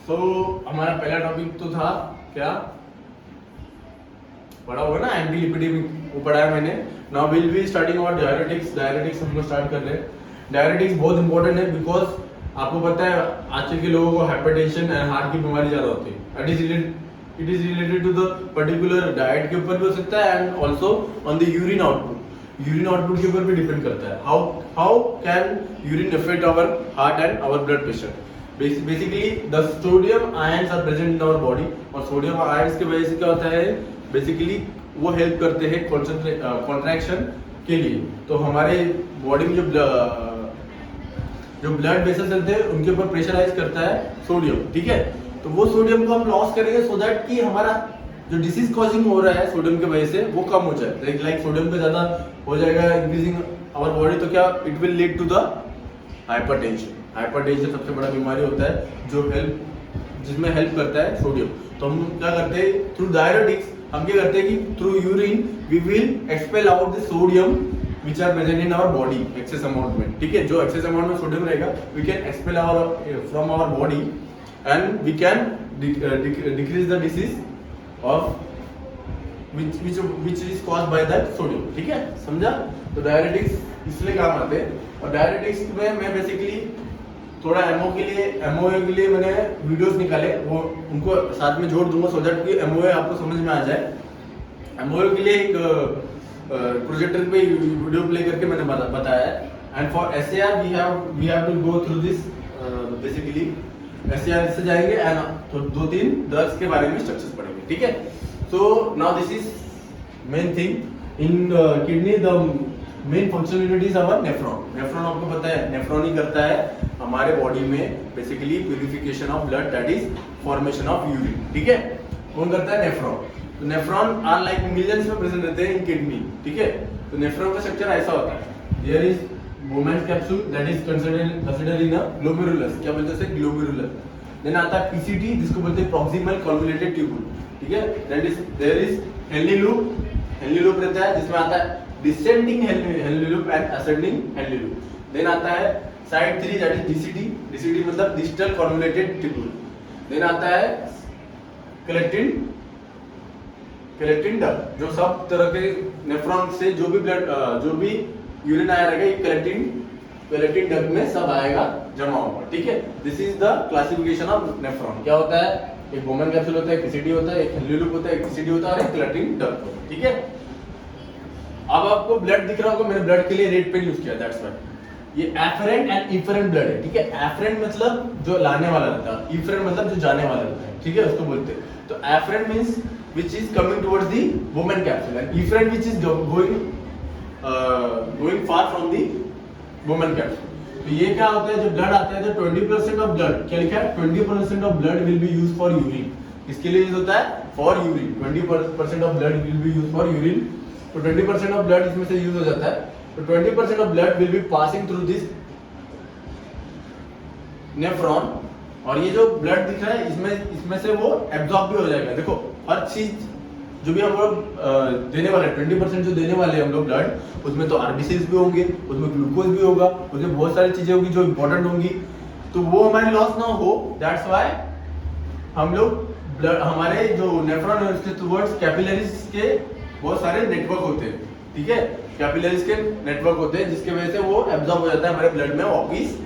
तो हमारा पहला टॉपिक तो था क्या पढ़ा होगा ना, एंटी लिपिडेमिक, वो पढ़ा है मैंने। Now will be starting about diuretics. Diuretics हम लोग स्टार्ट कर रहे हैं। डायरेटिक्स बहुत इंपॉर्टेंट है बिकॉज आपको पता है आजकल के लोगों को हाइपरटेंशन एंड हार्ट की बीमारी ज्यादा होती है। It is related to the particular diet के ऊपर भी हो सकता है and also on the urine output. Urine output के ऊपर भी डिपेंड करता है। How can urine affect our heart and our blood pressure. Basically the sodium ions are present in our body, और सोडियम आयंस की वजह से क्या होता है, बेसिकली वो हेल्प करते हैं कॉन्ट्रैक्शन के लिए। तो हमारे बॉडी में जो ब्लड वेसल चलते हैं उनके ऊपर प्रेशराइज करता है सोडियम, ठीक है। तो वो सोडियम को हम लॉस करेंगे सो दैट कि हमारा जो डिसीज कॉजिंग हो रहा है सोडियम की वजह से वो कम हो जाए। लाइक सोडियम का ज्यादा हो जाएगा इंक्रीजिंग आवर बॉडी, तो क्या it will lead to the hypertension. Hypertension सबसे बड़ा बीमारी होता है जो जिसमें हेल्प करता है सोडियम। तो हम क्या करते हैं थ्रू डायरेटिक्स, हम क्या करते हैं कि through urine we will expel out the sodium which are present in our body excess amount में, ठीक है। जो एक्सेस अमाउंट में सोडियम रहेगा we can expel from our body and we can decrease the disease of which is caused by that sodium, ठीक है, समझा। तो डायरेटिक्स इसलिए काम आते हैं। और डायरेटिक्स में मैं बेसिकली थोड़ा एमओए के लिए मैंने वीडियोस निकाले, वो उनको साथ में जोड़ दूंगा सो दैट कि एमओए आपको समझ में आ जाए। एमओए के लिए एक प्रोजेक्टर पे वीडियो प्ले करके मैंने बताया है। And for SAR we have to go through this. Basically SAR से जाएंगे एंड तो 2-3 ड्रग्स के बारे में स्ट्रक्चर्स पढ़ेंगे, ठीक है। So now this is main thing in kidney. The main function unit is our nephron. Nephron आपको पता है नेफ्रॉन ही करता है हमारे बॉडी में basically purification of blood, that is formation of urine, ठीक है। कौन करता है? नेफ्रॉन। तो नेफ्रॉन आर लाइक मिलियंस में प्रेजेंट रहते हैं इन किडनी, ठीक है। तो नेफ्रॉन का स्ट्रक्चर ऐसा होता है। There is Bowman's capsule that is considered in a glomerulus, क्या बोलते हैं? ग्लोमेरुलस। देन आता है पीसीटी जिसको बोलते हैं प्रॉक्सिमल कन्वोल्यूटेड ट्यूबुल, ठीक है। देयर इज हेनली लूप रहता है जिसमें आता है descending Henle loop and ascending Henle loop. Then आता है साइड 3 दैट इज डीसीटी मतलब डिस्टल कन्वोल्यूटेड ट्यूबुल। देन आता है कलेक्टिन डक्ट, जो सब तरह के नेफ्रॉन से जो भी यूरिन आया रहेगा ये कलेक्टिन डक्ट में सब आएगा जमा होगा, ठीक है। This is the classification of nephron. क्या होता है? एक बोमेन कैप्सूल होता है, एक पीसीटी होता है, एक हेनली लूप होता है, एक पीसीटी होता है और एक कलेक्टिन डक्ट होता है, ठीक है। अब आपको ब्लड दिख रहा होगा, मैंने ब्लड के लिए रेड पेन यूज किया, दैट्स व्हाई। ये एफरेंट एंड इफरेंट ब्लड है, ठीक है। एफरेंट मतलब जो लाने वाला रहता है, इफरेंट मतलब जो जाने वाला रहता है, ठीक है, उसको बोलते हैं। तो afferent means which is coming towards the Bowman capsule and efferent which is going far from the Bowman capsule. तो ये क्या होता है, जब ब्लड आता है तो 20% ऑफ ब्लड, क्या लिखा है? 20% of blood will be used for urine. किसके लिए यूज होता है? For urine. 20% of blood will be used for urine. तो 20% ऑफ ब्लड इसमें से यूज हो जाता है। तो 20% of blood will be passing through this nephron. और ये जो ब्लड दिख रहा है इसमें से वो एब्जॉर्ब भी हो जाएगा। देखो हर चीज जो भी हम लोग देने वाले 20% जो देने वाले हम लोग ब्लड, उसमें तो आरबीसीज भी होंगे, उसमें ग्लूकोज भी होगा, उसमें बहुत सारी चीजें होंगी जो इंपॉर्टेंट होंगी। तो वो हमारी लॉस ना हो, दैट्स व्हाई हम लोग ब्लड, हमारे जो नेफ्रॉन है उसके टुवर्ड्स कैपिलरीज के बहुत सारे नेटवर्क होते हैं, ठीक है। कैपिलरीज के नेटवर्क होते हैं जिसकी वजह से वो एब्जॉर्ब हो जाता है हमारे ब्लड में वापिस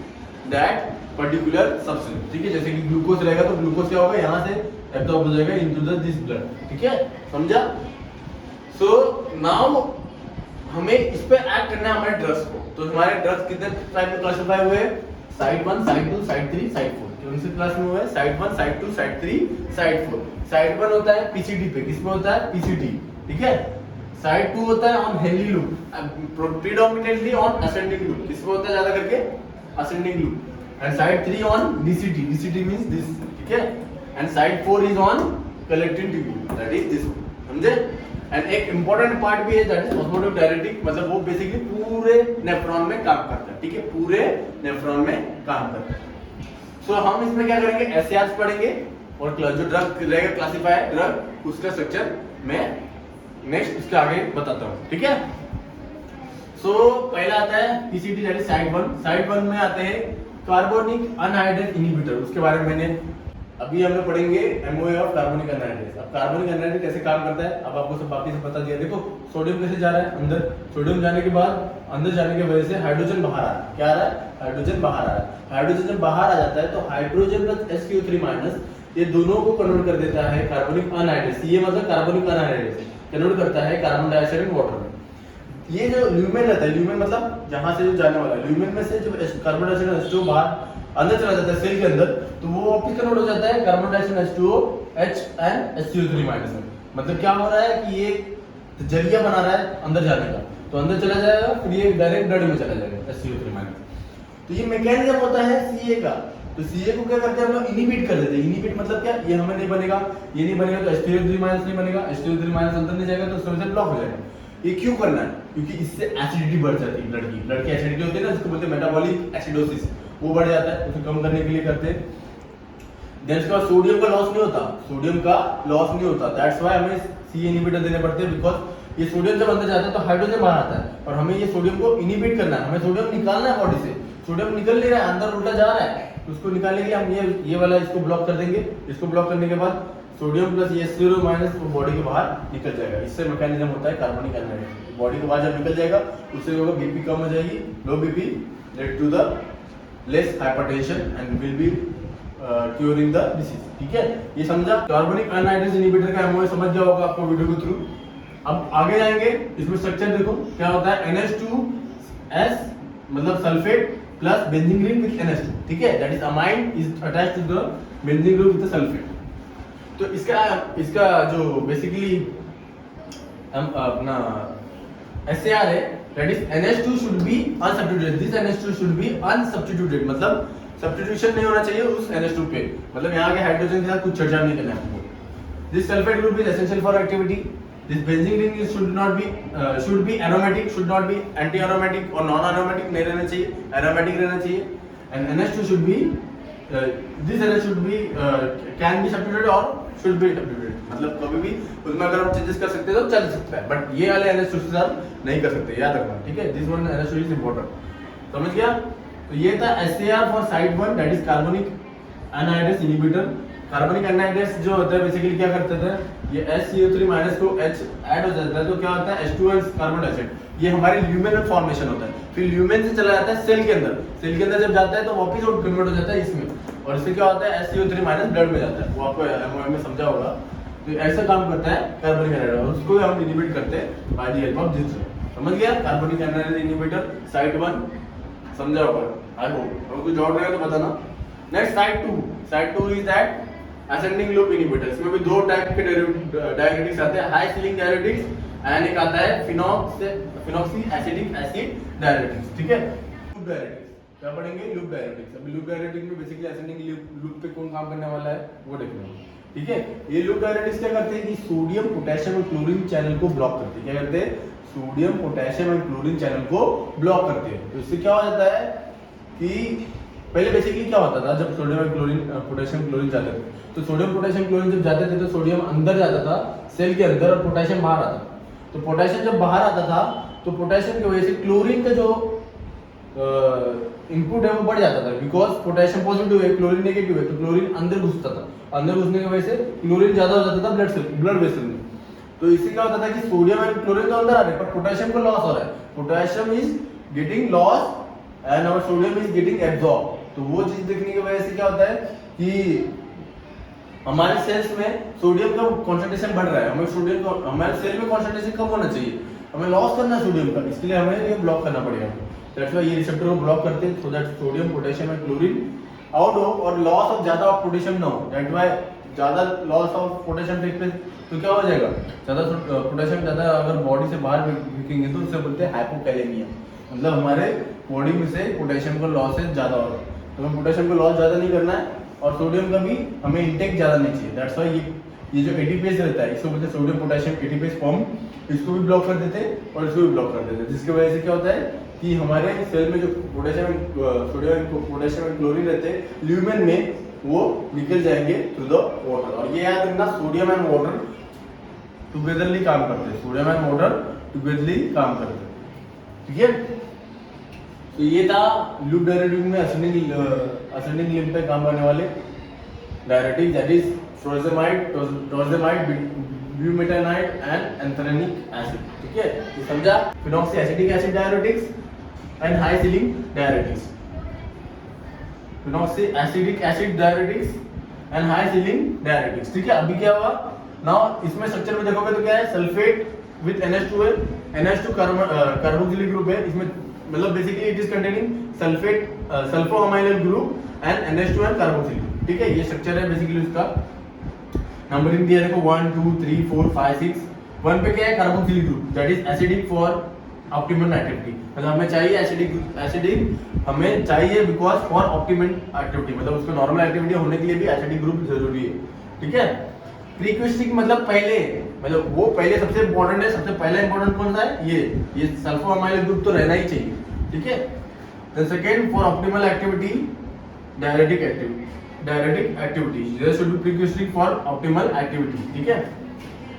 दैट पर्टिकुलर सब्सटेंस, ठीक है। जैसे कि ग्लूकोज रहेगा तो ग्लूकोज क्या होगा, यहाँ से एब्जॉर्ब हो जाएगा इनटू दिस ब्लड, ठीक है, समझा। सो नाउ हमें इस पे ऐड करना है हमारे ड्रग्स को। तो हमारे ड्रग्स कितने टाइप में क्लासिफाई हुए? Side 1, site 2, site 3, site 4। कौन सी क्लास में हुए? Side 1, site 2, site 3, site 4। Side 1 होता है पीसीटी पे, किस पे होता है? पीसीटी, ठीक है। साइड 2 होता है on Henle loop, predominantly on ascending loop, किस पे होता है ज्यादा करके? Ascending loop. And side 3 on DCT means this, ठीक है। And side 4 is on collecting tubule, that is this, समझे। एंड एक इंपॉर्टेंट पार्ट भी है दैट इज ऑस्मोटिक डायरेटिक, मतलब वो बेसिकली पूरे नेफ्रॉन में काम करता है, ठीक है, पूरे नेफ्रॉन में काम करता है। सो हम इसमें क्या करेंगे? एसएआर पढ़ेंगे और जो ड्रग रहेगा क्लासिफायर ड्रग, उसका स्ट्रक्चर मैं नेक्स्ट इसके आगे बताता हूँ, ठीक है। सो पहला आता है PCT that is side 1। Side 1 में आते हैं कार्बोनिक अनहाइड्रेट इनहिबिटर, उसके बारे में मैंने अभी हम लोग पढ़ेंगे एमओए ऑफ कार्बोनिक एनहाइड्रेस। अब कार्बोनिक एनहाइड्रेस कैसे काम करता है अब आपको सब बाकी से बता दिया। देखो सोडियम कैसे जा रहा है अंदर, सोडियम जाने के बाद अंदर जाने की वजह से हाइड्रोजन बाहर आ रहा है। क्या आ रहा है? हाइड्रोजन बाहर आ रहा है। हाइड्रोजन जब बाहर आ जाता है तो हाइड्रोजन प्लस SQ3 माइनस ये दोनों को कन्वर्ट कर देता है कार्बोनिक अनहाइड्रेस। ये मतलब कार्बोनिक अनहाइड्रेस कन्वर्ट करता है कार्बन डाइऑक्साइड इन वाटर में। ये जो ल्यूमेन रहता है, ल्यूमेन मतलब जहां से जो जाने वाला है, ल्यूमेन में से जब कार्बन डाइऑक्साइड H2O बाहर अंदर चला जाता है सेल के अंदर, तो वो वापस कन्वर्ट हो जाता है carbon dioxide H2O H and SCO3 minus में। मतलब क्या हो रहा है कि ये जरिया बना रहा है अंदर जाने का, तो अंदर चला जाएगा फिर ये डायरेक्ट ब्लड में चला जाएगा SCO3 माइनस। तो ये मैकेनिज्म होता है CA का। तो CA को क्या करते हैं हम लोग इनहिबिट कर देते हैं। इनहिबिट मतलब क्या? ये हमें नहीं बनेगा, ये नहीं बनेगा तो SO3 माइनस नहीं बनेगा, SO3 माइनस अंदर नहीं जाएगा तो उसमें से ब्लॉक हो जाएगा। ये क्यों करना है? क्योंकि इससे एसिडिटी बढ़ जाती है ब्लड की एसिडिटी होती है ना, जिसको बोलते हैं मेटाबॉलिक एसिडोसिस, वो बढ़ जाता है। उसे कम करने के लिए करते हैं। देन इसके बाद सोडियम का लॉस नहीं होता, सोडियम का लॉस नहीं होता। दैट्स व्हाई हमें CA इनहिबिटर देने पड़ते हैं, बिकॉज ये सोडियम जब अंदर जाता है तो हाइड्रोजन बाहर आता है और हमें ये सोडियम को इनहिबिट करना है, हमें सोडियम निकालना है बॉडी से। सोडियम निकल नहीं रहा है, अंदर उल्टा जा रहा है, तो उसको निकालने के लिए हम ये वाला इसको ब्लॉक कर देंगे। इसको ब्लॉक करने के बाद sodium plus SO minus body के बाहर निकल जाएगा। इससे मैकेनिज्म होता है कार्बोनिक एनहाइड्रेस। बॉडी के बाहर जब निकल जाएगा उससे होगा बीपी कम हो जाएगी, low BP led to the less hypertension and will be curing the disease. ठीक है, ये समझा। कार्बोनिक एनहाइड्रेस इनहिबिटर का एमओए समझ गया होगा आपको वीडियो के थ्रू। अब आगे जाएंगे, इसमें स्ट्रक्चर देखो क्या होता है। NH2S मतलब sulphate plus benzene ring with NH2, ठीक है, that is amine is attached to the benzene group with the sulphate. तो इसका जो बेसिकली हम अपना SAR है, that is NH2 should be unsubstituted. This NH2 should be unsubstituted, मतलब substitution नहीं होना चाहिए उस NH2 पे, मतलब यहाँ के हाइड्रोजन के साथ कुछ छेड़छाड़ नहीं करना है आपको। This sulphate group is essential for activity. This benzene ring should be aromatic, should not be anti aromatic और नॉन एरोमेटिक नहीं रहना चाहिए, एरोमेटिक रहना चाहिए। And NH2 should B this NH should be can be substituted और should be substituted, मतलब कभी भी उसमें अगर आप चेंजेस कर सकते हैं तो चल सकता है, बट ये वाले NH2 के साथ नहीं कर सकते, याद रखना। ठीक है, this one NH2 is important, समझ गया। तो ये था SAR for side 1, that is carbonic anhydrase inhibitor. Carbonic anhydrase जो होता है बेसिकली क्या करते थे, ये SCO3 माइनस को H ऐड हो जाता है तो क्या होता है H2O कार्बन डाइऑक्साइड, ये हमारे ल्यूमेन में फॉर्मेशन होता है। फिर ल्यूमेन से चला जाता है सेल के अंदर, सेल के अंदर जब जाता है तो वापस वो कन्वर्ट हो जाता है इसमें, और इससे क्या होता है SCO3 माइनस ब्लड में जाता है। वो आपको एमओए में समझा होगा। तो ऐसा काम करता है कार्बोनिक एनहाइड्रेस, उसको हम इनहिबिट करते हैं by the help of this. समझ गया, कार्बोनिक एनहाइड्रेस इनहिबिटर साइड 1 समझा होगा। आई होप और कुछ और रहेगा तो बताना। Next side 2 is that ascending loop inhibitor. इसमें भी दो टाइप के डायरेटिक्स आते हैं, हाई सीलिंग डायरेटिक्स एंड एक आता है फिनॉक्सी एसिडिक एसिड डायरेटिक्स। ठीक है, लूप डायरेटिक्स क्या पढ़ेंगे, लूप डायरेटिक्स। अभी लूप डायरेटिक्स में बेसिकली असेंडिंग लूप पे कौन काम करने वाला है वो देखना। ठीक है, ये लूप डायरेटिक्स क्या करते हैं कि सोडियम पोटेशियम और क्लोरीन चैनल को ब्लॉक करते हैं। क्या करते हैं, सोडियम पोटेशियम और क्लोरीन चैनल को ब्लॉक करते हैं। तो इससे क्या हो जाता है कि पहले बेसिकली क्या होता था, जब सोडियम और क्लोरीन पोटेशियम क्लोरीन जाते थे तो सोडियम पोटेशियम क्लोरीन जब जाते थे तो सोडियम अंदर जाता था सेल के अंदर और पोटेशियम बाहर आता था। तो पोटेशियम जब बाहर आता था तो पोटेशियम की वजह से क्लोरीन का जो इनपुट है वो बढ़ जाता था, बिकॉज पोटेशियम पॉजिटिव है क्लोरीन नेगेटिव है, तो क्लोरीन अंदर घुसता था। अंदर घुसने की वजह से क्लोरीन ज्यादा हो जाता था ब्लड वेसल में। तो इससे क्या होता था कि सोडियम एंड क्लोरीन तो अंदर आ रहे हैं पर पोटेशियम को लॉस हो रहा है, potassium is getting loss and our sodium is getting absorb. तो वो चीज देखने की वजह से क्या होता है कि हमारे सेल्स में सोडियम का कंसंट्रेशन बढ़ रहा है, हमें सोडियम को हमारे सेल में कंसंट्रेशन कम होना चाहिए, हमें लॉस करना है सोडियम का, इसके लिए हमें ये ब्लॉक करना पड़ेगा। दैट्स व्हाई ये रिसेप्टर को ब्लॉक करते हैं so that sodium potassium and chlorine out हो और लॉस ऑफ ज्यादा ऑफ पोटेशियम ना हो। दैट्स व्हाई ज्यादा loss of potassium take place तो क्या हो जाएगा, ज्यादा पोटेशियम ज्यादा अगर बॉडी से बाहर फेंकेंगे तो उससे बोलते हैं हाइपोकैलेमिया, मतलब हमारे बॉडी में से पोटेशियम का लॉस ज्यादा हो रहा है। तो हमें पोटेशियम का लॉस ज्यादा नहीं करना है और सोडियम का भी हमें इंटेक ज्यादा नहीं चाहिए। दैट्स व्हाई ये जो एटीपीएस रहता है इसको बोलते हैं सोडियम पोटेशियम एटीपीएस फॉर्म, इसको भी ब्लॉक कर देते हैं और इसको भी ब्लॉक कर देते हैं, जिसकी वजह से क्या होता है कि हमारे सेल में जो पोटेशियम पोटेशियम एंड क्लोरीन रहते हैं ल्यूमेन में वो निकल जाएंगे थ्रू द वाटर। और ये याद रखना सोडियम एंड वाटर टुगेदरली काम करते हैं, सोडियम एंड वाटर टुगेदरली काम करते हैं। ठीक है, तो ये था लूप डायरेटिक्स में असेंडिंग लिंब पे काम करने वाले। Diuretics that is torsemide, bumetanide and anthranilic acid. ठीक है, ये समझा? Phenoxy acetic acid diuretics and high ceiling diuretics. Phenoxy acidic acid diuretics and high ceiling diuretics. ठीक है, अभी क्या हुआ नाउ, इसमें स्ट्रक्चर में देखोगे तो क्या है, सल्फेट विद NH2 है, NH2 कार्बोक्सिलिक ग्रुप है इसमें, मतलब basically it is containing sulphate sulpho aminal group and NH2 and carboxylic. ठीक है, ये स्ट्रक्चर है बेसिकली उसका। नंबरिंग दिया देखो 1 2 3 4 5 6। 1 पे क्या है, carboxylic group that is acidic for optimal activity, मतलब हमें चाहिए एसिडिक हमें चाहिए बिकॉज फॉर ऑप्टिमल एक्टिविटी, मतलब उसको नॉर्मल एक्टिविटी होने के लिए भी एसिडिक ग्रुप जरूरी है। ठीक है, प्रीक्विस्टिक मतलब पहले, मतलब वो पहले सबसे इंपॉर्टेंट है, सबसे पहला इंपॉर्टेंट कौन सा है, ये सल्फो अमाइल ग्रुप तो रहना ही चाहिए। ठीक है, the second for optimal activity diuretic activity there should be prerequisite for optimal activity. ठीक है,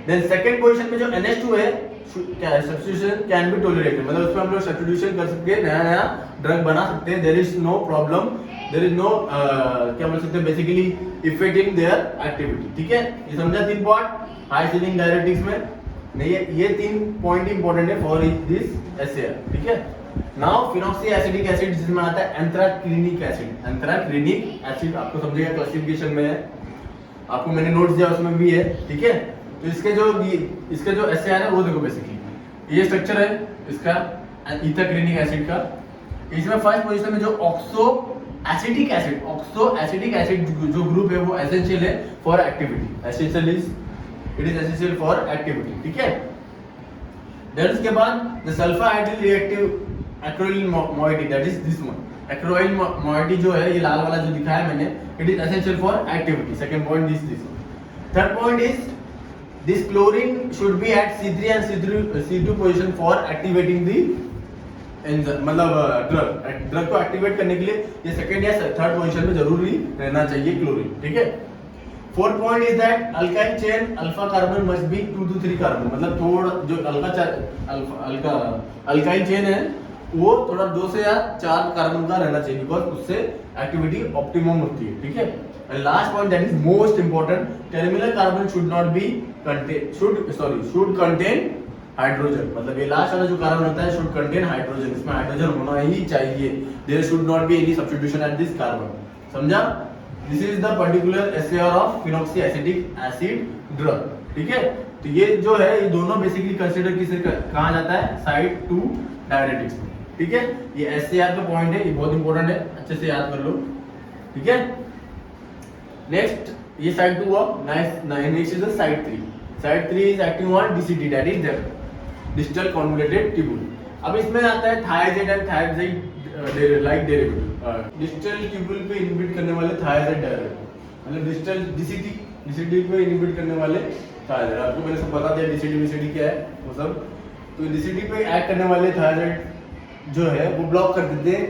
देन सेकंड पोजीशन में जो NH2 है, क्या है, सब्स्टिट्यूशन कैन बी टॉलरेटेड, मतलब उसमें हम लोग सब्स्टिट्यूशन कर सकते हैं, नया नया ड्रग बना सकते हैं, there is no problem, there is no क्या बोल सकते हैं basically effect in their activity. ठीक है, ये समझा 3 पॉइंट हाई सीलिंग डायरेटिक्स में। नहीं, ये 3 पॉइंट इंपॉर्टेंट है फॉर दिस SAR। ठीक है, नाउ फिनॉक्सी एसिडिक एसिड जिसमें आता है एंथ्राक्रिनिक एसिड। एंथ्राक्रिनिक एसिड आपको समझेगा क्लासिफिकेशन में है, आपको मैंने नोट्स दिया उसमें भी है। ठीक है, तो इसके जो SAR है वो देखो, बेसिकली ये स्ट्रक्चर है इसका इथाक्रिनिक एसिड का। इसमें फर्स्ट पोजीशन में जो ऑक्सो एसिटिक एसिड जो ग्रुप है वो एसेंशियल है for activity, it is essential for activity. ठीक है, देन उसके बाद the sulphydryl reactive acryloyl moiety that is this one. Acryloyl moiety जो है, ये लाल वाला जो दिखाया मैंने, it is essential for activity. Second point this. Third point is this chlorine should be at C3 and C2 position for activating the enzyme, मतलब drug को एक्टिवेट करने के लिए ये सेकंड या थर्ड पोजीशन में जरूरी रहना चाहिए क्लोरीन। ठीक है, fourth point is that alkyl chain alpha carbon must be 2 to 3 carbon, मतलब थोड़ा जो अल्काइल चेन है वो थोड़ा 2 से या 4 कार्बन का रहना चाहिए, बिकॉज उससे एक्टिविटी ऑप्टिमम होती है। ठीक है, and last point that is most important, terminal carbon should not be should contain hydrogen, मतलब ये लास्ट वाला जो कार्बन होता है should contain hydrogen, इसमें हाइड्रोजन होना ही चाहिए, there should not be any substitution at this carbon। समझा? This is the particular SAR of phenoxyacetic acid drug। ठीक है, तो ये जो है ये दोनों बेसिकली कंसीडर किसे कहा जाता है, साइड 2 डायरेटिक्स में। ठीक है, ये SAR का पॉइंट है, ये बहुत इंपॉर्टेंट है, अच्छे से याद कर लो। ठीक है, नेक्स्ट ये साइड 2 हुआ, next is the side 3। Side 3 is acting on DCT that is distal convoluted tubule. अब इसमें आता है thyroid and thyroid like derivative. Distal tubule पे इनहिबिट करने वाले थायराइड डेरिवेटिव, मतलब डिस्टल DCT पे इनहिबिट करने वाले थायराइड। आपको मैंने सब बता दिया DCT क्या है वो सब। तो DCT पे एक्ट करने वाले थायराइड जो है वो ब्लॉक कर देते हैं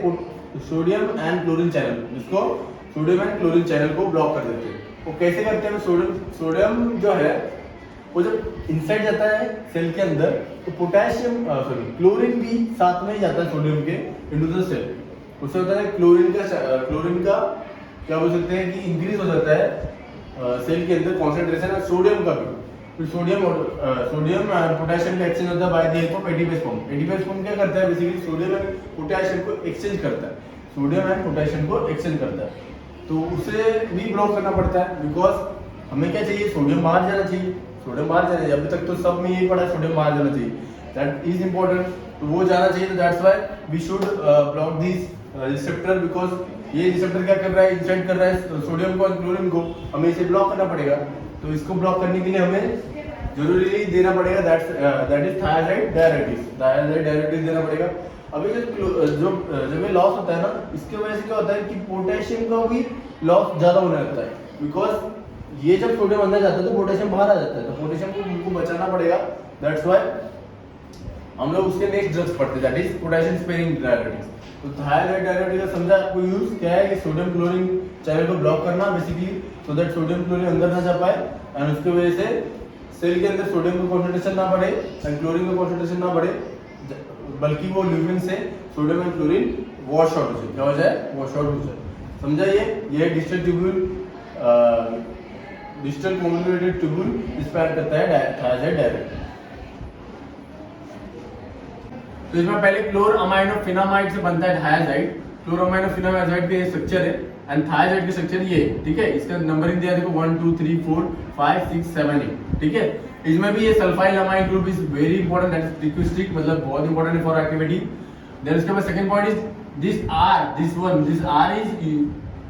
सोडियम एंड क्लोरीन चैनल, जिसको सोडियम एंड क्लोरीन चैनल को ब्लॉक कर देते हैं। वो कैसे करते हैं, सोडियम जो है वो जब इनसाइड जाता है सेल के अंदर तो पोटेशियम क्लोरीन भी साथ में ही जाता है सोडियम के इनटू द सेल। उससे होता है क्लोरीन का क्या बोल सकते हैं कि इंक्रीज हो जाता है सेल के अंदर कॉन्सेंट्रेशन है सोडियम का भी। फिर सोडियम पोटेशियम का एक्सचेंज होता है bye the help of ATPase form. ATPase form क्या करता है, बेसिकली सोडियम एंड पोटेशियम को एक्सचेंज करता है, सोडियम एंड पोटेशियम को एक्सचेंज करता है। तो उसे भी ब्लॉक करना पड़ता है, बिकॉज हमें क्या चाहिए, सोडियम बाहर जाना चाहिए, सोडियम बाहर जाना चाहिए। अभी तक तो सब में यही पड़ा है, सोडियम बाहर जाना चाहिए, दैट इज इंपॉर्टेंट। तो वो जाना चाहिए, तो that's why we should block this receptor, because ये रिसेप्टर क्या कर रहा है, इंसाइड कर रहा है सोडियम को और क्लोरीन को, हमें इसे ब्लॉक करना पड़ेगा। तो इसको ब्लॉक करने के लिए हमें जरूरी देना पड़ेगा, दैट इज थायराइड डायरेटिक्स देना पड़ेगा। अभी जब ये लॉस होता है ना, इसकी वजह से क्या होता है कि पोटेशियम का भी लॉस ज्यादा होने लगता है, बिकॉज ये जब सोडियम अंदर जाता है तो पोटेशियम बाहर आ जाता है, तो पोटेशियम को उनको बचाना पड़ेगा। दैट्स व्हाई हम लोग उसके नेक्स्ट ड्रग्स पढ़ते हैं, that is potassium sparing diuretics. तो थायराइड डायरेटिक्स का समझा आपको यूज क्या है, कि सोडियम क्लोरीन चैनल को ब्लॉक करना basically, so that sodium chlorine अंदर ना जा पाए एंड उसकी वजह से सेल के अंदर सोडियम का कॉन्सेंट्रेशन ना बढ़े एंड क्लोरीन का कॉन्सेंट्रेशन ना बढ़े, बल्कि वो ल्यूमिन से sodium and chlorine wash out हो जाए, क्या हो जाए, वॉश आउट हो जाए। समझा? ये distal tubule digital communicated tubule इस पर करता है थायराइड डायरेक्ट। तो इसमें पहले क्लोरअमाइनोफिनामाइड से बनता है थायाजाइड। क्लोरअमाइनोफिनामाइड का स्ट्रक्चर है एंड थायाजाइड का स्ट्रक्चर ये है, ठीक है। इसका नंबरिंग दिया देखो 1 2 3 4 5 6 7 8, ठीक है। इसमें भी ये sulphyl amine group is very important, that is लिक्विस्टिक, मतलब बहुत इंपॉर्टेंट है फॉर एक्टिविटी। देन उसके बाद second point is this R is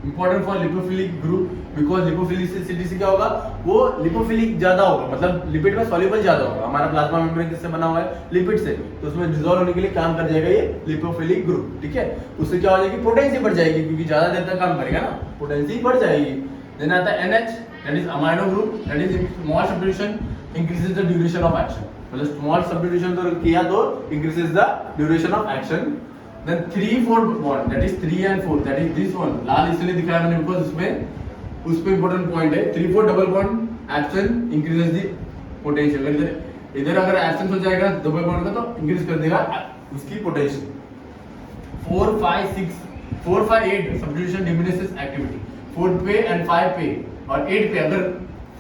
important for lipophilic group because lipophilicity से क्या होगा, वो लिपोफिलिक ज्यादा होगा, मतलब लिपिड में सॉल्युबल ज्यादा होगा। हमारा प्लाज्मा मेम्ब्रेन किससे बना हुआ है, लिपिड से, तो उसमें डिसॉल्व होने के लिए काम कर जाएगा ये लिपोफिलिक ग्रुप, ठीक है। उससे क्या हो जाएगी, पोटेंसी बढ़ जाएगी, क्योंकि ज्यादा देर तक काम करेगा ना, पोटेंसी बढ़ जाएगी। देन आता है NH, that is amino group, that is small substitution increases the duration of action, मतलब स्मॉल सब्स्टिट्यूशन तो किया तो increases the duration of action. Then 3-4 bond, that is 3 and 4, that is this one, लाल इसलिए दिखाया मैंने because उसमें important point है। 3-4 double bond action increases the potential, इधर अगर एब्सेंस हो जाएगा डबल बॉन्ड का तो इंक्रीज कर देगा उसकी पोटेंशियल। 4 5 6 4 5 8 सब्स्टिट्यूशन डिमिनिशेस एक्टिविटी, 4 पे एंड 5 पे और 8 पे, अगर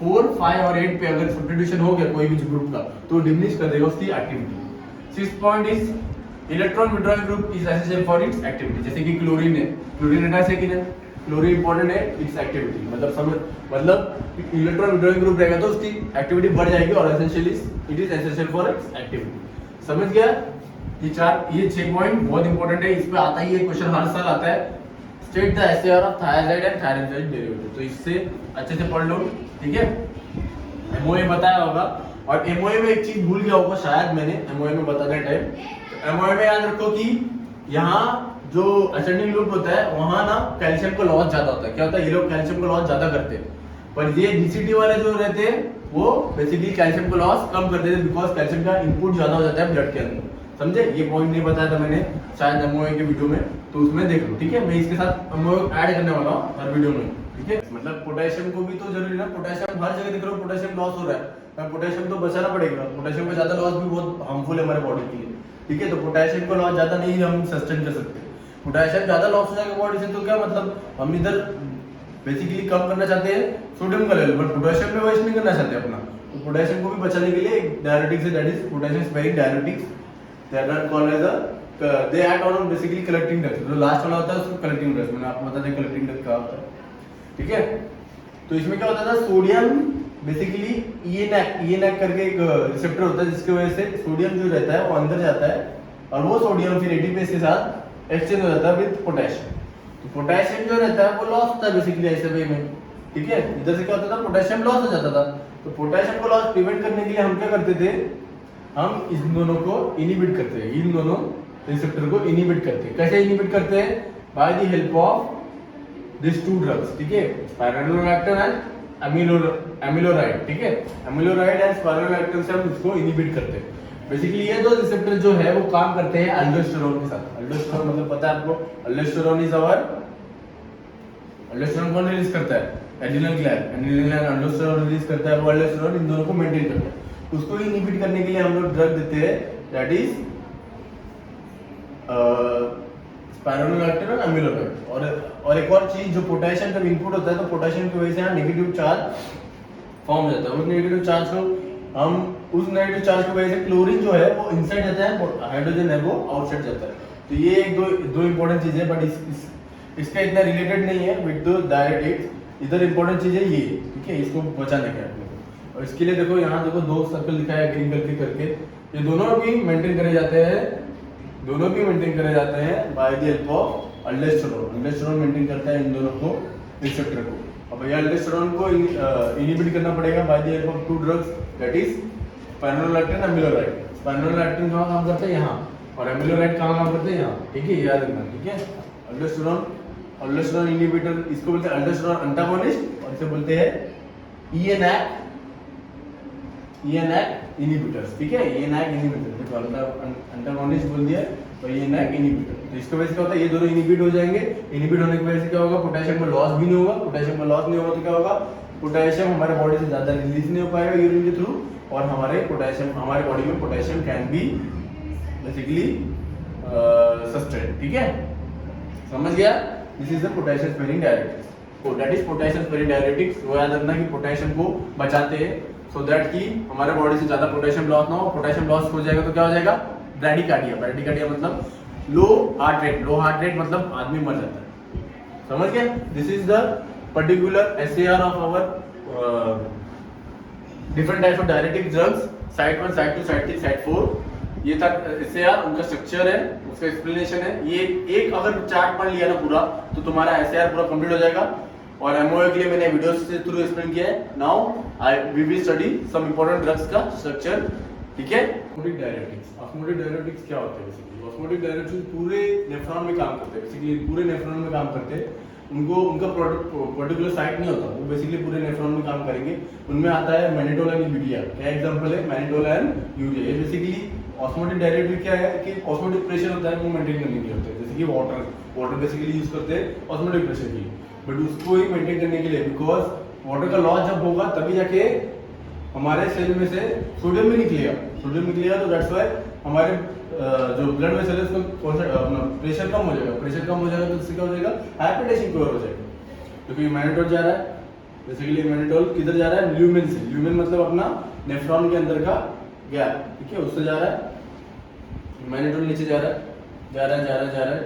4 5 और 8 पे अगर सब्स्टिट्यूशन हो गया कोई भी ग्रुप का तो डिमिनिश कर देगा उसकी activity. 6th point is electron withdrawing group is essential for its activity, जैसे कि क्लोरीन है, क्लोरीन हटा से कि नहीं, क्लोरीन इंपॉर्टेंट है इट्स एक्टिविटी, मतलब इलेक्ट्रॉन विड्रॉइंग ग्रुप रहेगा तो उसकी एक्टिविटी बढ़ जाएगी और essential it is essential for its activity. समझ गया? ये 6 पॉइंट बहुत इंपॉर्टेंट है, इस पे आता ही है क्वेश्चन, हर साल आता है। State the SR of thyroid and thyroid derivative, तो इससे अच्छे से पढ़ लो, ठीक है। एमओए बताया होगा, और एमओए में एक चीज भूल गया होगा शायद मैंने एमओए में बताने टाइम, एमओए में याद रखो कि यहाँ जो असेंडिंग लूप होता है वहां ना कैल्शियम का लॉस ज्यादा होता है। क्या होता है, ये लोग कैल्शियम का लॉस ज्यादा करते हैं, पर ये डीसीटी वाले जो रहते हैं वो बेसिकली कैल्शियम का लॉस कम कर देते हैं, बिकॉज कैल्शियम का इनपुट ज्यादा हो जाता है ब्लड के अंदर। समझे? ये पॉइंट नहीं बताया था मैंने शायद एमओए के वीडियो में, तो उसमें देख लो, ठीक है। मैं इसके साथ एमओए ऐड करने वाला हूँ हर वीडियो में, ठीक है। मतलब पोटेशियम को भी तो जरूरी ना, पोटेशियम हर जगह दिख रहा है, पोटेशियम लॉस हो रहा है, पोटेशियम तो बचाना पड़ेगा। पोटेशियम का ज्यादा लॉस भी बहुत हार्मफुल है हमारे बॉडी के लिए, ठीक है। तो पोटेशियम का लॉस ज्यादा नहीं हम सस्टेन कर सकते। पोटेशियम ज्यादा लॉस हो जाएगा बॉडी से तो क्या मतलब, हम इधर बेसिकली कम करना चाहते हैं सोडियम का लेवल, बट पोटेशियम में वेस्ट नहीं करना चाहते अपना, तो पोटेशियम को भी बचाने के लिए डायरेटिक्स है, that is potassium sparing diuretics, they are not called as they act on basically collecting drugs. जो लास्ट वाला होता है उसको कलेक्टिंग ड्रग्स, मैंने आपको बता दिया कलेक्टिंग ड्रग्स क्या होता है, ठीक है। तो इसमें क्या होता था, सोडियम बेसिकली ईएनएक करके एक रिसेप्टर होता है, जिसकी वजह से सोडियम जो रहता है वो अंदर जाता है और वो सोडियम फिर एटीपी के साथ एक्सचेंज हो जाता है विद पोटेशियम। तो पोटेशियम जो रहता है वो लॉस होता है बेसिकली ऐसे वे में, ठीक है। इधर से क्या होता था, पोटेशियम लॉस हो जाता था। तो पोटेशियम को लॉस प्रिवेंट करने के लिए हम क्या करते थे, हम इन दोनों को इनहिबिट करते हैं, इन दोनों रिसेप्टर को इनहिबिट करते हैं। कैसे इनहिबिट करते हैं? By the help of this two drugs, ठीक है, स्पाइरोलैक्टोन एंड एमिलोराइड, ठीक है। एमिलोराइड एंड स्पाइरोलैक्टोन से हम इसको इनहिबिट करते हैं। बेसिकली ये दो रिसेप्टर जो है वो काम करते हैं अल्डोस्टेरोन के साथ। अल्डोस्टेरोन मतलब पता है आपको, अल्डोस्टेरोन इज आवर, अल्डोस्टेरोन कौन रिलीज करता है? Adrenal gland, adrenal gland अल्डोस्टेरोन release करता है, वो अल्डोस्टेरोन इन दोनों को मेंटेन करता है। उसको इनहिबिट करने के लिए हम लोग ड्रग देते हैं, दैट इज स्पाइरोलैक्टोन और एमिलोराइड। और एक और चीज, जो पोटेशियम जब इनपुट होता है तो पोटेशियम की वजह से यहाँ नेगेटिव चार्ज फॉर्म हो जाता है। उस नेगेटिव चार्ज को हम उस नेगेटिव चार्ज की वजह से क्लोरीन जो है वो इनसाइड जाता है, हाइड्रोजन है वो आउटसाइड जाता है। तो ये एक दो इंपॉर्टेंट चीज है, बट इसका इतना रिलेटेड नहीं है विद द डायरेटिक्स। इधर इंपॉर्टेंट चीज है ये, ठीक है, इसको बचाने का है। और इसके लिए देखो यहाँ देखो दो सर्कल दिखाया है ग्रीन कलर करके, ये दोनों भी मेंटेन करे जाते हैं, दोनों भी मेंटेन करे जाते हैं by the help of अल्डोस्टेरोन। अल्डोस्टेरोन maintain करता है इन दोनों को, रिसेप्टर को। अब भैया अल्डोस्टेरोन को इनहिबिट करना पड़ेगा by the help of two drugs, that is spironolactone amiloride. Spironolactone कहाँ काम करते हैं? यहाँ, और एमिलोराइड कहाँ काम करते हैं? यहाँ, ठीक है, याद रखना, ठीक है। अल्डोस्टेरोन इनहिबिटर इसको बोलते हैं, अल्डोस्टेरोन एंटागोनिस्ट, और इसे बोलते हैं ईएनएक इनहिबिटर्स, ठीक है। ईएनएक इनहिबिटर, देखो एंटागोनिस्ट बोल दिया तो ईएनएक इनहिबिटर। तो इसकी वजह से क्या होता है, ये दोनों इनहिबिट हो जाएंगे। इनहिबिट होने की वजह से क्या होगा, पोटेशियम का लॉस भी नहीं होगा। पोटेशियम का लॉस नहीं होगा तो क्या होगा, पोटेशियम हमारे बॉडी से ज्यादा रिलीज नहीं हो पाएगा यूरिन के थ्रू, और हमारे बॉडी में potassium can be basically sustain, ठीक है। समझ गया? This is the potassium sparing diuretics. That is potassium sparing diuretics. वो याद रखना कि पोटेशियम को बचाते हैं सो दैट कि हमारे बॉडी से ज्यादा पोटेशियम लॉस ना हो। पोटेशियम लॉस हो जाएगा तो क्या हो जाएगा, ब्रैडीकार्डिया। ब्रैडीकार्डिया मतलब low heart rate. Low heart rate मतलब आदमी मर जाता है, समझ गए। This is the particular SAR of our different types of diuretic drugs, site 1, site 2, site 3, site 4। ये था SAR, उनका स्ट्रक्चर है, उसका एक्सप्लेनेशन है। ये एक अगर चार्ट पढ़ लिया ना पूरा तो तुम्हारा SAR पूरा कंप्लीट हो जाएगा। और MOA के लिए मैंने वीडियोस से थ्रू एक्सप्लेन किया है। Now we will study some important drugs का स्ट्रक्चर, ठीक है। Osmotic diuretics. ऑस्मोटिक डायरेटिक्स क्या होते हैं बेसिकली? ऑस्मोटिक डायरेटिक्स पूरे नेफ्रॉन में काम करते हैं, बेसिकली पूरे नेफ्रॉन में काम करते हैं। उनका पर्टिकुलर साइट नहीं होता, वो बेसिकली पूरे नेफ्रॉन में काम करेंगे। उनमें आता है मैनिटोल एंड यूरिया। क्या एग्जांपल है? Mannitol and urea. ये बेसिकली ऑस्मोटिक डायरेटिक क्या है कि ऑस्मोटिक प्रेशर होता है वो मेंटेन करने के लिए होता है। जैसे कि वाटर बेसिकली यूज करते हैं ऑस्मोटिक प्रेशर के लिए, बट उसको ही मेंटेन करने के लिए, बिकॉज वाटर का लॉस जब होगा तभी जाके हमारे सेल में से सोडियम भी निकलेगा। सोडियम निकलेगा तो दैट्स व्हाई हमारे जो ब्लड वेसल है उसका प्रेशर कम हो जाएगा। प्रेशर कम हो जाएगा तो इससे क्या हो जाएगा, हाइपरटेंशन क्योर हो जाएगा। क्योंकि मैनिटोल जा रहा है, बेसिकली मैनिटोल किधर जा रहा है, ल्यूमेन से। ल्यूमेन मतलब अपना नेफ्रॉन के अंदर का गैप, ठीक है, उससे जा रहा है। मैनिटोल नीचे जा रहा है,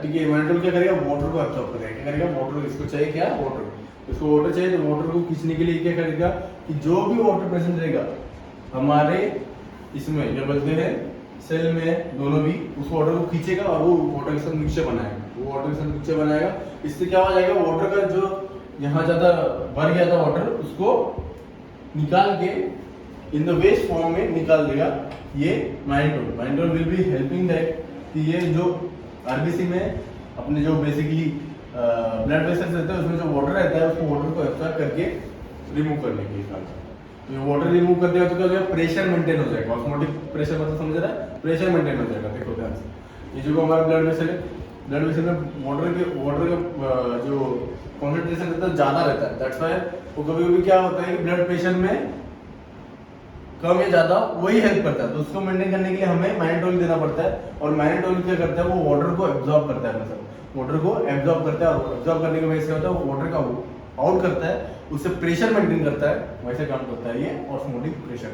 ठीक है। मैनिटोल क्या करेगा, वाटर को एब्जॉर्ब करेगा। क्या करेगा, वाटर। इसको चाहिए क्या, वाटर। इसको वाटर चाहिए तो वाटर को खींचने के लिए क्या करेगा कि जो भी वाटर प्रेजेंट रहेगा हमारे इसमें, क्या बोलते हैं, सेल में, दोनों भी उस वाटर को खींचेगा और वो वाटर के साथ मिक्सचर बनाएगा। इससे क्या हो जाएगा, वाटर का जो यहाँ ज्यादा भर गया था वाटर, उसको निकाल के इन द वेस्ट फॉर्म में निकाल देगा ये mannitol will be helping that कि ये जो आरबीसी में अपने जो बेसिकली ब्लड वेसल्स रहते हैं उसमें जो वाटर रहता है उसको वाटर को एब्सॉर्ब करके रिमूव करने के लिए। तो वाटर रिमूव कर दिया तो क्या हो जाएगा, प्रेशर मेंटेन हो जाएगा। ऑस्मोटिक प्रेशर मतलब समझ रहा है, प्रेशर मेंटेन हो जाएगा। देखो ध्यान से, ये जो हमारा ब्लड वेसल है, ब्लड वेसल में वाटर का जो कॉन्सेंट्रेशन रहता है ज्यादा रहता है। दैट्स व्हाई वो कभी-कभी क्या होता है कि ब्लड प्रेशर में कम या ज्यादा वही हेल्प करता है। तो उसको मेंटेन करने के लिए हमें मैनिटोल देना पड़ता है। और मैनिटोल क्या करता है, वो वाटर को एब्जॉर्ब करता है, मतलब वाटर को एब्जॉर्ब करता है। और एब्जॉर्ब करने की वजह से होता है वो वाटर का आउट करता है, उससे प्रेशर मेंटेन करता है, वैसे काम करता है ये ऑस्मोटिक प्रेशर,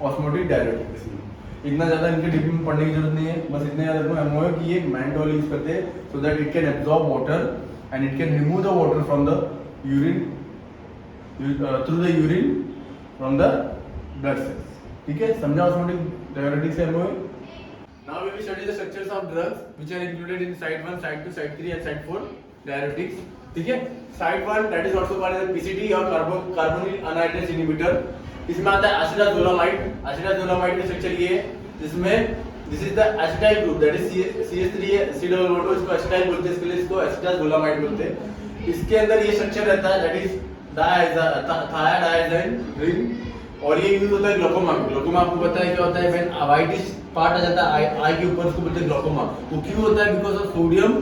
ऑस्मोटिक डायरेटिक। इतना ज्यादा इनके डीपी में पढ़ने की जरूरत नहीं है, बस इतने याद रखो MOA कि ये मैनिटोल यूज करते हैं so that it can absorb water and it can remove the water from the urine through the urine from the blood cells, ठीक है। समझा ऑस्मोटिक डायरेटिक से MOA। Now we will study the structures of drugs which are included in side 1, side 2, side 3 and side 4 diuretics, ठीक है। Side 1 that is also called as PCT और carbonyl anhydrase inhibitor. इसमें आता है acetazolamide. Acetazolamide का structure ये है जिसमें this is the acetyl group that is CH3 है, C+O2, इसको एसिटाइल बोलते हैं, इसके लिए इसको एसिटाजोलामाइड बोलते हैं। इसके अंदर ये स्ट्रक्चर रहता है दैट इज थायाडाइजाइन रिंग। और ये यूज होता है ग्लोकोमा में। ग्लोकोमा आपको पता है क्या होता है, व्हेन व्हाइटिश पार्ट आ जाता है आई के ऊपर, उसको बोलते हैं ग्लोकोमा। वो क्यों होता है, बिकॉज़ ऑफ सोडियम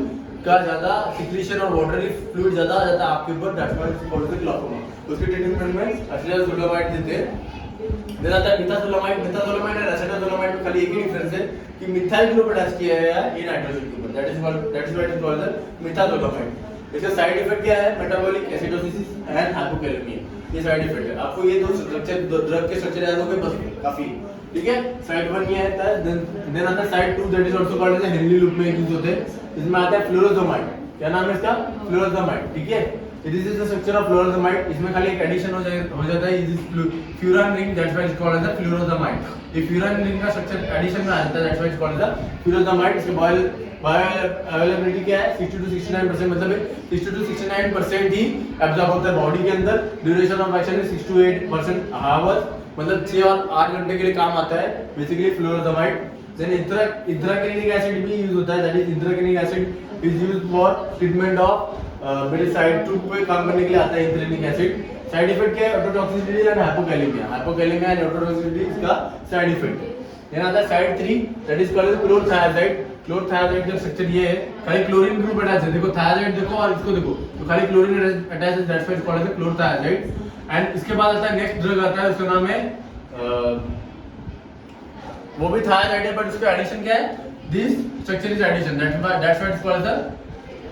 का ज्यादा सिक्रीशन और वाटरी फ्लूइड ज्यादा आ जाता है आपके ऊपर, that's why it's called the glaucoma. उसके ट्रीटमेंट में एसिटाजोलामाइड देते हैं। देन आता है मिथाजोलामाइड। मिथाजोलामाइड और एसिटाजोलामाइड में खाली एक ही डिफरेंस है कि मिथाइल ग्रुप अटैच किया गया है ये नाइट्रोजन के ऊपर, that is why it is called the methazolamide. इसका साइड इफेक्ट क्या है, मेटाबॉलिक एसिडोसिस एंड हाइपोकैलेमिया, ये साइड इफेक्ट है। आपको ये दो स्ट्रक्चर, ड्रग के स्ट्रक्चर याद होंगे बस काफी, ठीक है। साइड 1 ये आता है, देन आता है site 2 that is also called as Henle loop में यूज होते हैं। इसमें आता है फ्लोरोजामाइड। क्या नाम है इसका, फ्लोरोजामाइड, ठीक है। This is the structure of furosemide. इसमें खाली एक एडिशन हो जाता है, this furan ring, that's why it's called as the furosemide. ये फ्यूरान रिंग का स्ट्रक्चर एडिशन में आ जाता है, that's why it's called as the फ्लोरोजामाइड। इसके बायो अवेलेबिलिटी क्या है, 60 to 69%, मतलब 60 to 69% ही एब्जॉर्ब होता है बॉडी के अंदर। ड्यूरेशन ऑफ एक्शन है 6 to 8% आवर्स, मतलब 6 और 8 घंटे के लिए काम आता है basically furosemide. Then ethacrynic acid भी यूज होता है, that is ethacrynic acid is used for treatment of मेरे साइड 2 पे काम करने के लिए आता है इंट्राकेनिक एसिड। साइड इफेक्ट क्या है, autotoxicity and hypokalemia. Hypokalemia and autotoxicity इसका साइड इफेक्ट है। देन आता है site 3 that is called chlorothiazide. Chlorothiazide का स्ट्रक्चर ये है, खाली क्लोरीन ग्रुप अटैच है। देखो थायाजाइड देखो और इसको देखो, तो खाली क्लोरीन अटैच है, that's why it's called as chlorothiazide. And इसके बाद आता है नेक्स्ट ड्रग आता है, उसका नाम है वो भी थायाजाइड है, बट उसका एडिशन क्या है, this structure is addition, that's why it's called as,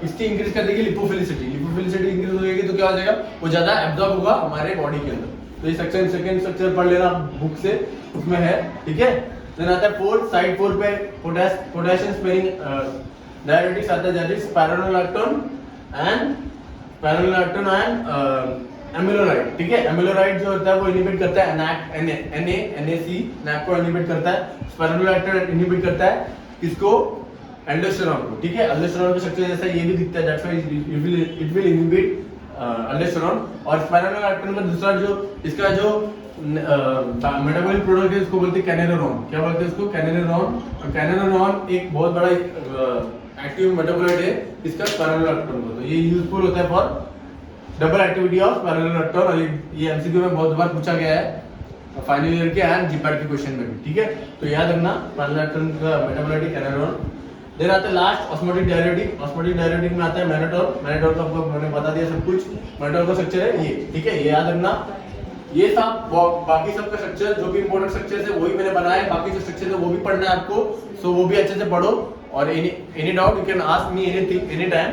इसकी इंक्रीज कर देगी लिपोफिलिसिटी। लिपोफिलिसिटी इंक्रीज हो जाएगी तो क्या आ जाएगा, वो ज्यादा एब्जॉर्ब होगा हमारे बॉडी के अंदर। तो ये सेक्शन सेकंड स्ट्रक्चर पढ़ लेना बुक से, उसमें है, ठीक है। देन आता है 4, साइड 4 पे पोटेशियम स्पेयरिंग डायरेटिक्स आता है, दैट इज स्पाइरोलैक्टोन एंड एमिलोराइड, ठीक है। एमिलोराइड जो होता है वो इनहिबिट करता है NAC NAC को इनहिबिट करता है, स्पाइरोलैक्टोन इनहिबिट करता है किसको, एल्डोस्टेरोन को, ठीक है। एल्डोस्टेरोन का स्ट्रक्चर जैसा ये भी दिखता है, that's why it will inhibit aldosterone. और स्पाइरोलैक्टोन का दूसरा जो इसका जो मेटाबॉलिक प्रोडक्ट है इसको बोलते हैं कैनेरोन। क्या बोलते हैं इसको, कैनेरोन। कैनेरोन एक बहुत बड़ा एक्टिव मेटाबॉलाइट है इसका स्पाइरोलैक्टोन को, तो ये यूजफुल होता है फॉर डबल एक्टिविटी ऑफ स्पाइरोलैक्टोन। और ये एमसीक्यू में बहुत बार पूछा गया है फाइनल ईयर के एंड जीपैट के क्वेश्चन में भी, ठीक है। तो याद रखना स्पाइरोलैक्टोन का मेटाबॉलाइट कैनेरोन। देन आता है last osmotic diuretic. Osmotic diuretic में आता है मैनिटोल। मैनिटोल का आपको मैंने बता दिया सब कुछ, मैनिटोल का स्ट्रक्चर है ये, ठीक है, ये याद रखना। ये सब बाकी सबका स्ट्रक्चर जो भी इंपॉर्टेंट स्ट्रक्चर है वही मैंने बनाया है, बाकी जो स्ट्रक्चर है वो भी पढ़ना है आपको, सो वो भी अच्छे से पढ़ो। और any doubt you can ask me anything any time.